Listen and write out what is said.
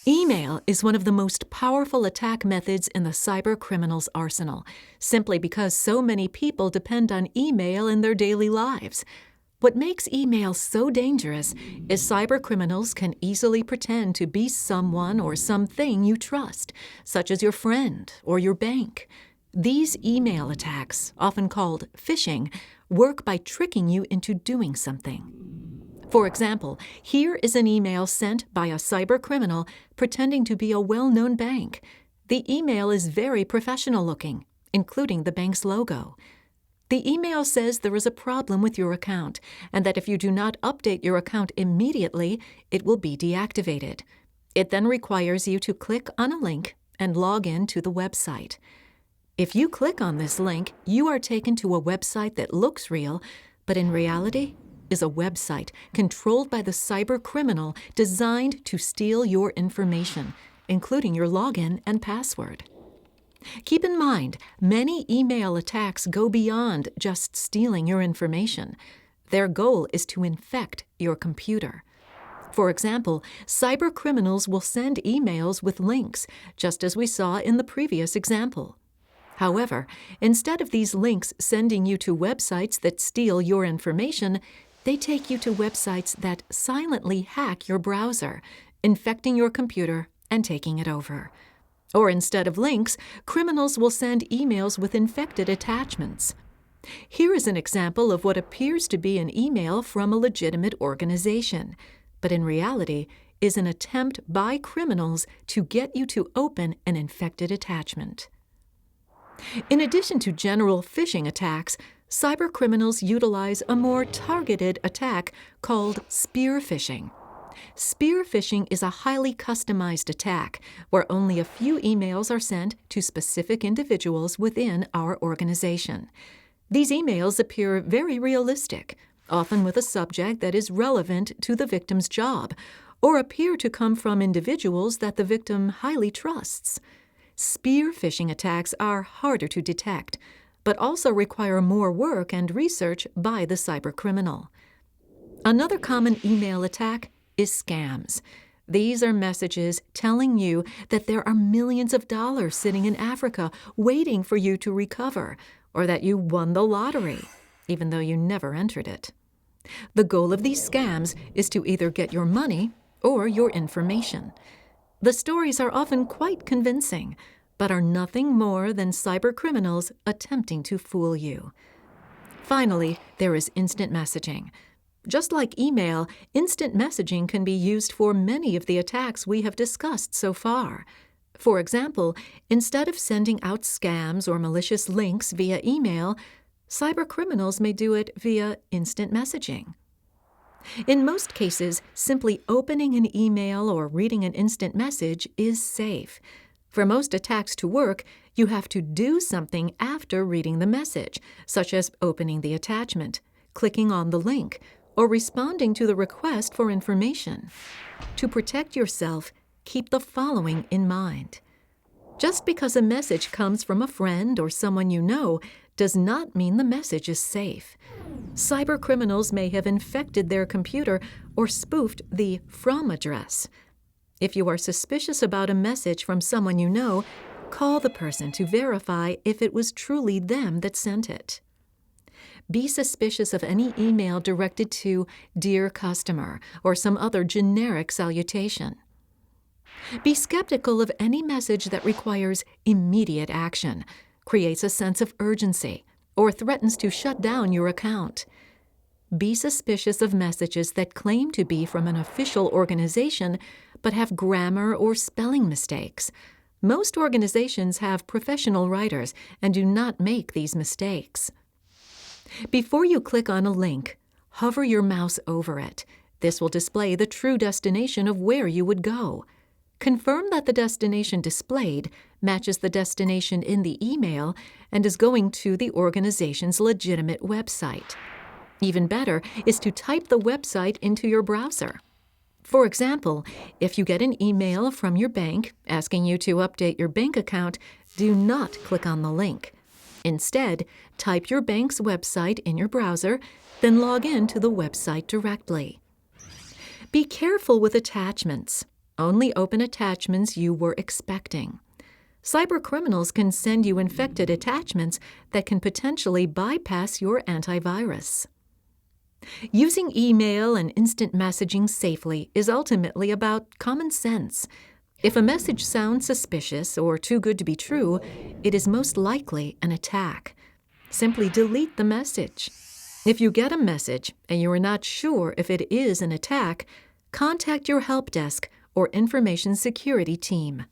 Email is one of the most powerful attack methods in the cyber criminals' arsenal, simply because so many people depend on email in their daily lives. What makes email so dangerous is cyber criminals can easily pretend to be someone or something you trust, such as your friend or your bank. These email attacks, often called phishing, work by tricking you into doing something. For example, here is an email sent by a cyber criminal pretending to be a well-known bank. The email is very professional-looking, including the bank's logo. The email says there is a problem with your account and that if you do not update your account immediately, it will be deactivated. It then requires you to click on a link and log in to the website. If you click on this link, you are taken to a website that looks real, but in reality is a website controlled by the cyber criminal designed to steal your information, including your login and password. Keep in mind, many email attacks go beyond just stealing your information. Their goal is to infect your computer. For example, cyber criminals will send emails with links, just as we saw in the previous example. However, instead of these links sending you to websites that steal your information, they take you to websites that silently hack your browser, infecting your computer and taking it over. Or instead of links, criminals will send emails with infected attachments. Here is an example of what appears to be an email from a legitimate organization, but in reality is an attempt by criminals to get you to open an infected attachment. In addition to general phishing attacks, cybercriminals utilize a more targeted attack called spear phishing. Spear phishing is a highly customized attack where only a few emails are sent to specific individuals within our organization. These emails appear very realistic, often with a subject that is relevant to the victim's job, or appear to come from individuals that the victim highly trusts. Spear phishing attacks are harder to detect, but also require more work and research by the cybercriminal. Another common email attack is scams. These are messages telling you that there are millions of dollars sitting in Africa waiting for you to recover, or that you won the lottery, even though you never entered it. The goal of these scams is to either get your money or your information. The stories are often quite convincing, but are nothing more than cybercriminals attempting to fool you. Finally, there is instant messaging. Just like email, instant messaging can be used for many of the attacks we have discussed so far. For example, instead of sending out scams or malicious links via email, cybercriminals may do it via instant messaging. In most cases, simply opening an email or reading an instant message is safe. For most attacks to work, you have to do something after reading the message, such as opening the attachment, clicking on the link, or responding to the request for information. To protect yourself, keep the following in mind. Just because a message comes from a friend or someone you know does not mean the message is safe. Cybercriminals may have infected their computer or spoofed the from address. If you are suspicious about a message from someone you know, call the person to verify if it was truly them that sent it. Be suspicious of any email directed to "Dear Customer" or some other generic salutation. Be skeptical of any message that requires immediate action, creates a sense of urgency, or threatens to shut down your account. Be suspicious of messages that claim to be from an official organization but have grammar or spelling mistakes. Most organizations have professional writers and do not make these mistakes. Before you click on a link, hover your mouse over it. This will display the true destination of where you would go. Confirm that the destination displayed matches the destination in the email and is going to the organization's legitimate website. Even better is to type the website into your browser. For example, if you get an email from your bank asking you to update your bank account, do not click on the link. Instead, type your bank's website in your browser, then log in to the website directly. Be careful with attachments. Only open attachments you were expecting. Cybercriminals can send you infected attachments that can potentially bypass your antivirus. Using email and instant messaging safely is ultimately about common sense. If a message sounds suspicious or too good to be true, it is most likely an attack. Simply delete the message. If you get a message and you are not sure if it is an attack, contact your help desk or information security team.